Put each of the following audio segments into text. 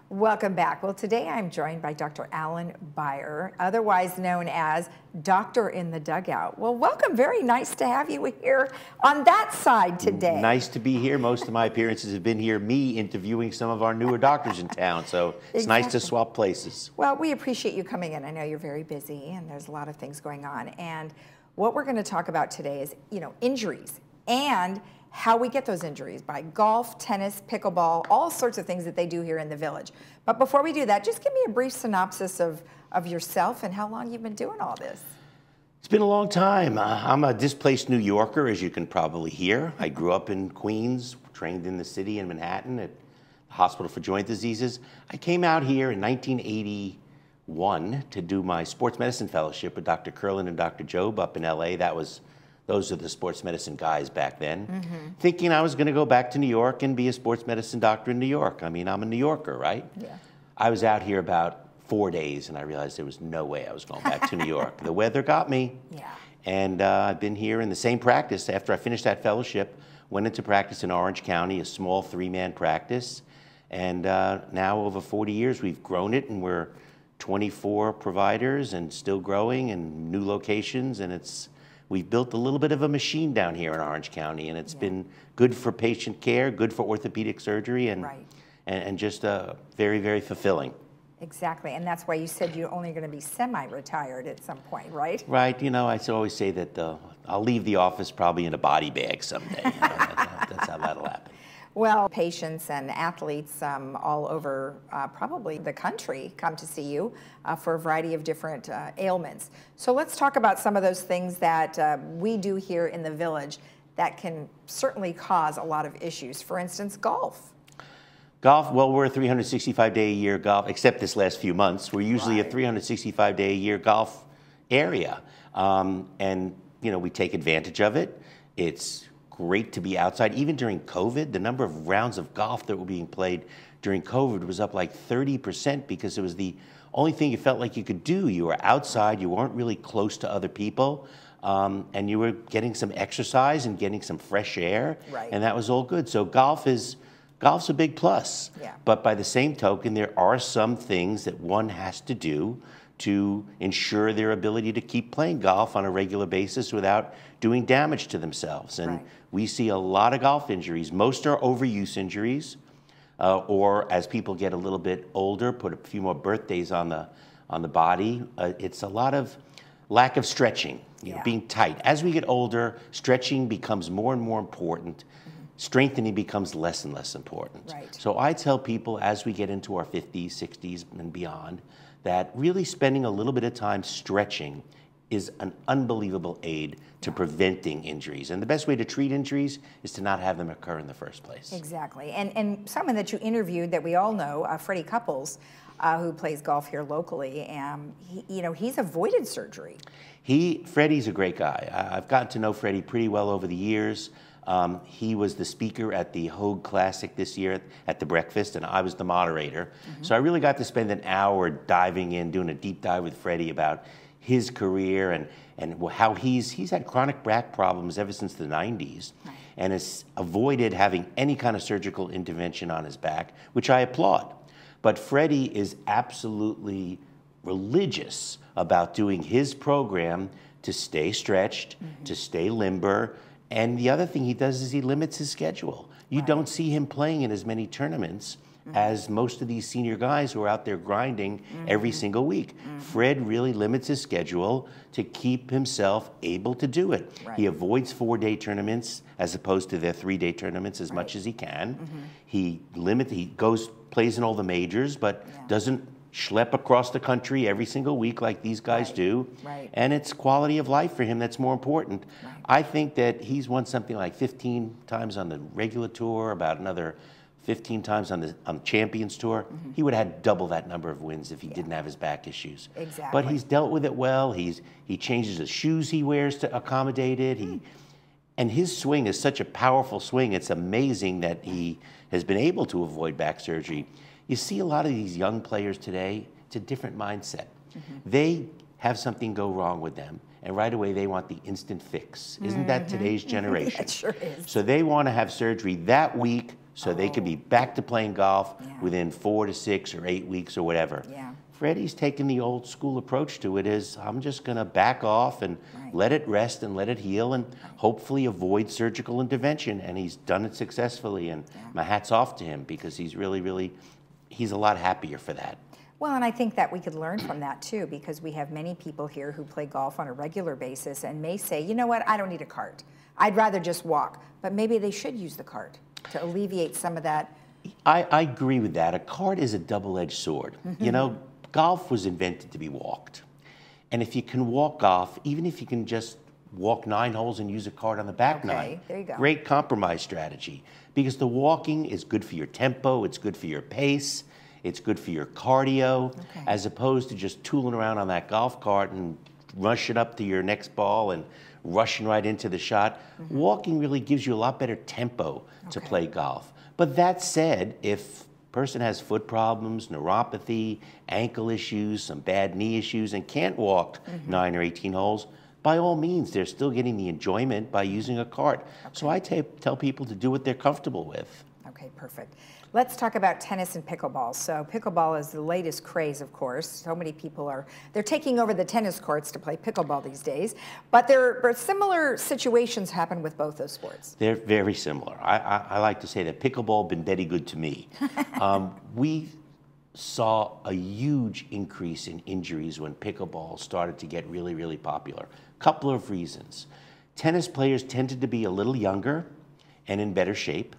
Welcome back. Well, today I'm joined by Dr. Alan Beyer, otherwise known as Doctor in the Dugout. Well, welcome. Very nice to have you here on that side today. Nice to be here. Most of my appearances have been here, me interviewing some of our newer doctors in town, so it's nice to swap places. Well, we appreciate you coming in. I know you're very busy and there's a lot of things going on. And what we're going to talk about today is, injuries and how we get those injuries by golf, tennis, pickleball, all sorts of things that they do here in the village. But before we do that, just give me a brief synopsis of yourself and how long you've been doing all this. It's been a long time. I'm a displaced New Yorker, as you can probably hear. I grew up in Queens, trained in the city in Manhattan at the Hospital for Joint Diseases. I came out here in 1981 to do my sports medicine fellowship with Dr. Curlin and Dr. Jobe up in LA. Those are the sports medicine guys back then, thinking I was going to go back to New York and be a sports medicine doctor in New York. I mean, I'm a New Yorker, right? Yeah. I was out here about 4 days, and I realized there was no way I was going back to New York. The weather got me, and I've been here in the same practice. After I finished that fellowship, went into practice in Orange County, a small 3-man practice, and now over 40 years, we've grown it, and we're 24 providers and still growing and new locations, and we've built a little bit of a machine down here in Orange County, and it's been good for patient care, good for orthopedic surgery, and just very, very fulfilling. Exactly, and that's why you said you're only going to be semi-retired at some point, right? Right. I always say that I'll leave the office probably in a body bag someday. That's how that'll happen. Well, patients and athletes all over probably the country come to see you for a variety of different ailments. So let's talk about some of those things that we do here in the village that can certainly cause a lot of issues. For instance, golf. Golf, well, we're a 365-day-a-year golf, except this last few months. We're usually a 365-day-a-year golf area. And, we take advantage of it. It's great to be outside. Even during COVID, the number of rounds of golf that were being played during COVID was up like 30% because it was the only thing you felt like you could do. You were outside, you weren't really close to other people, and you were getting some exercise and getting some fresh air, and that was all good. So golf's a big plus. But by the same token, there are some things that one has to do to ensure their ability to keep playing golf on a regular basis without doing damage to themselves. And we see a lot of golf injuries. Most are overuse injuries, or as people get a little bit older, put a few more birthdays on the body. It's a lot of lack of stretching, being tight. As we get older, stretching becomes more and more important. Strengthening becomes less and less important. So I tell people as we get into our 50s, 60s, and beyond, that really spending a little bit of time stretching is an unbelievable aid to preventing injuries. And the best way to treat injuries is to not have them occur in the first place. Exactly. And someone that you interviewed that we all know, Freddie Couples, who plays golf here locally, he's avoided surgery. Freddie's a great guy. I've gotten to know Freddie pretty well over the years. He was the speaker at the Hoag Classic this year at the breakfast, and I was the moderator. So I really got to spend an hour diving in, doing a deep dive with Freddie about his career and how he's had chronic back problems ever since the 90s and has avoided having any kind of surgical intervention on his back, which I applaud. But Freddie is absolutely religious about doing his program to stay stretched, to stay limber. And the other thing he does is he limits his schedule. You don't see him playing in as many tournaments as most of these senior guys who are out there grinding every single week. Fred really limits his schedule to keep himself able to do it. He avoids 4-day tournaments as opposed to their 3-day tournaments as much as he can. He plays in all the majors, but doesn't schlep across the country every single week like these guys do. And it's quality of life for him that's more important. I think that he's won something like 15 times on the regular tour, about another 15 times on the Champions Tour. He would have had double that number of wins if he didn't have his back issues. But he's dealt with it well. He changes the shoes he wears to accommodate it. And his swing is such a powerful swing. It's amazing that he has been able to avoid back surgery. You see a lot of these young players today, it's a different mindset. They have something go wrong with them, and right away they want the instant fix. Isn't that today's generation? It sure is. So they want to have surgery that week so they could be back to playing golf within 4 to 6 or 8 weeks or whatever. Yeah. Freddie's taken the old school approach to it is, I'm just going to back off and let it rest and let it heal and hopefully avoid surgical intervention. And he's done it successfully. And my hat's off to him because he's really, he's a lot happier for that. Well, and I think that we could learn from that too, because we have many people here who play golf on a regular basis and may say, you know what, I don't need a cart. I'd rather just walk. But maybe they should use the cart to alleviate some of that. I agree with that. A cart is a double-edged sword. You know, golf was invented to be walked. And if you can walk golf, even if you can just walk 9 holes and use a cart on the back 9, there you go. Great compromise strategy. Because the walking is good for your tempo, it's good for your pace, it's good for your cardio, as opposed to just tooling around on that golf cart and rushing up to your next ball and rushing right into the shot. Walking really gives you a lot better tempo to play golf. But that said, if person has foot problems, neuropathy, ankle issues, some bad knee issues, and can't walk 9 or 18 holes, by all means, they're still getting the enjoyment by using a cart. So I tell people to do what they're comfortable with. Okay, perfect. Let's talk about tennis and pickleball. So pickleball is the latest craze, of course. So many people they're taking over the tennis courts to play pickleball these days. But similar situations happen with both those sports. They're very similar. I like to say that pickleball been very good to me. We saw a huge increase in injuries when pickleball started to get really popular. Couple of reasons. Tennis players tended to be a little younger and in better shape.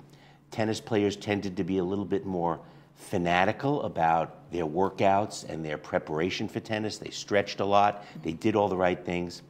Tennis players tended to be a little bit more fanatical about their workouts and their preparation for tennis. They stretched a lot. They did all the right things.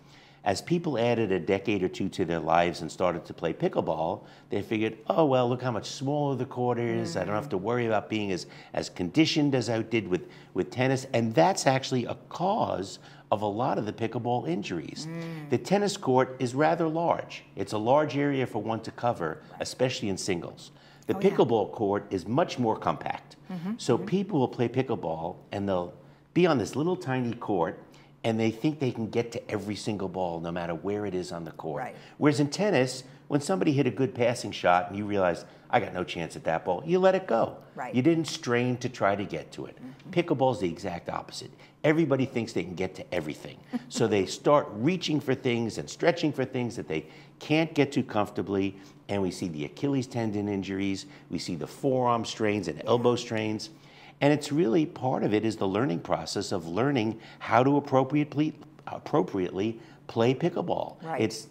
As people added a decade or two to their lives and started to play pickleball, they figured, oh, well, look how much smaller the court is. I don't have to worry about being as conditioned as I did with tennis. And that's actually a cause of a lot of the pickleball injuries. The tennis court is rather large. It's a large area for one to cover, especially in singles. The pickleball court is much more compact. So people will play pickleball and they'll be on this little tiny court and they think they can get to every single ball no matter where it is on the court. Whereas in tennis, when somebody hit a good passing shot and you realize, I got no chance at that ball, you let it go. You didn't strain to try to get to it. Pickleball is the exact opposite. Everybody thinks they can get to everything. So they start reaching for things and stretching for things that they can't get to comfortably. And we see the Achilles tendon injuries, we see the forearm strains and elbow strains. And it's really part of it is the learning process of learning how to appropriately play pickleball.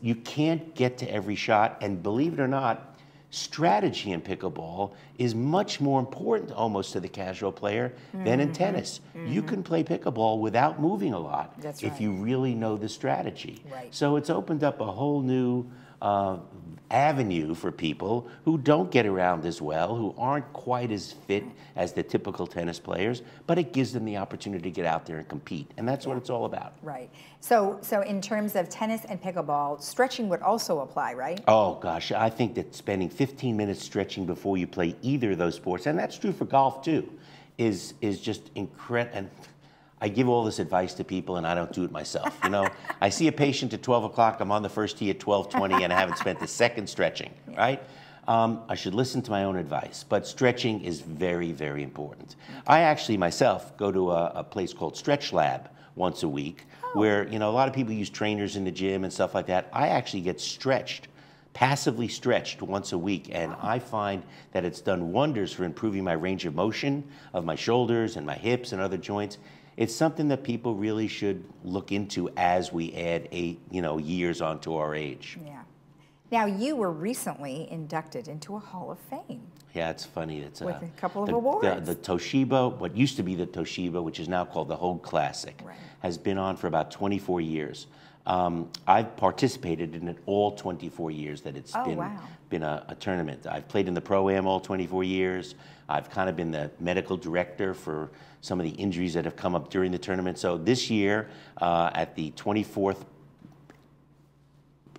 You can't get to every shot, and believe it or not, strategy in pickleball is much more important almost to the casual player than in tennis. You can play pickleball without moving a lot if you really know the strategy. So it's opened up a whole new avenue for people who don't get around as well, who aren't quite as fit as the typical tennis players, but it gives them the opportunity to get out there and compete. And that's what it's all about. So in terms of tennis and pickleball, stretching would also apply, right? Oh gosh, I think that spending 15 minutes stretching before you play either of those sports, and that's true for golf too, is just incredible. And I give all this advice to people and I don't do it myself. You know, I see a patient at 12 o'clock, I'm on the first tee at 12:20 and I haven't spent a second stretching, right? I should listen to my own advice, but stretching is very important. I actually myself go to a place called Stretch Lab once a week where, you know, a lot of people use trainers in the gym and stuff like that. I actually get stretched, passively stretched once a week, and I find that it's done wonders for improving my range of motion of my shoulders and my hips and other joints. It's something that people really should look into as we add years onto our age. Now, you were recently inducted into a Hall of Fame. Yeah, it's funny. It's with a couple of awards. The Toshiba, what used to be the Toshiba, which is now called the Hoag Classic, has been on for about 24 years. I've participated in it all 24 years that it's been a tournament. I've played in the Pro-Am all 24 years. I've kind of been the medical director for some of the injuries that have come up during the tournament. So this year, at the 24th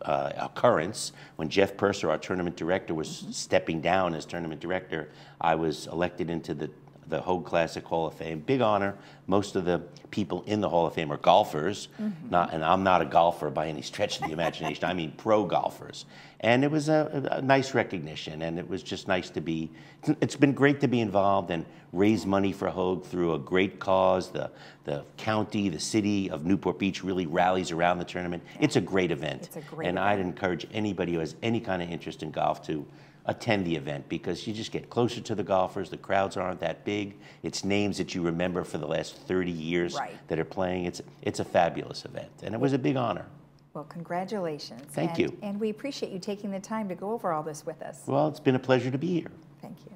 occurrence, when Jeff Purser, our tournament director, was stepping down as tournament director, I was elected into the the Hoag Classic Hall of Fame. Big honor. Most of the people in the Hall of Fame are golfers, and I'm not a golfer by any stretch of the imagination. I mean pro golfers. And it was a nice recognition, and it was just nice to be, it's been great to be involved and raise money for Hoag through a great cause. The county, the city of Newport Beach really rallies around the tournament. It's a great event. It's a great and event. I'd encourage anybody who has any kind of interest in golf to attend the event, because you just get closer to the golfers. The crowds aren't that big. It's names that you remember for the last 30 years that are playing. It's a fabulous event, and it was a big honor. Well, congratulations. Thank you. And we appreciate you taking the time to go over all this with us. Well, it's been a pleasure to be here. Thank you.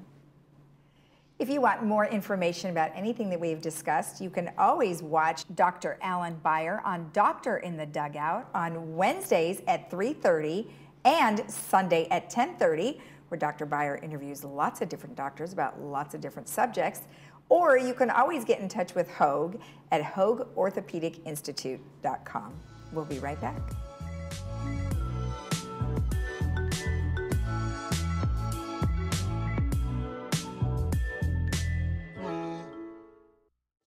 If you want more information about anything that we've discussed, you can always watch Dr. Alan Beyer on Doctor in the Dugout on Wednesdays at 3:30 and Sunday at 10:30, where Dr. Beyer interviews lots of different doctors about lots of different subjects. Or you can always get in touch with Hoag at HoagOrthopedicInstitute.com. We'll be right back.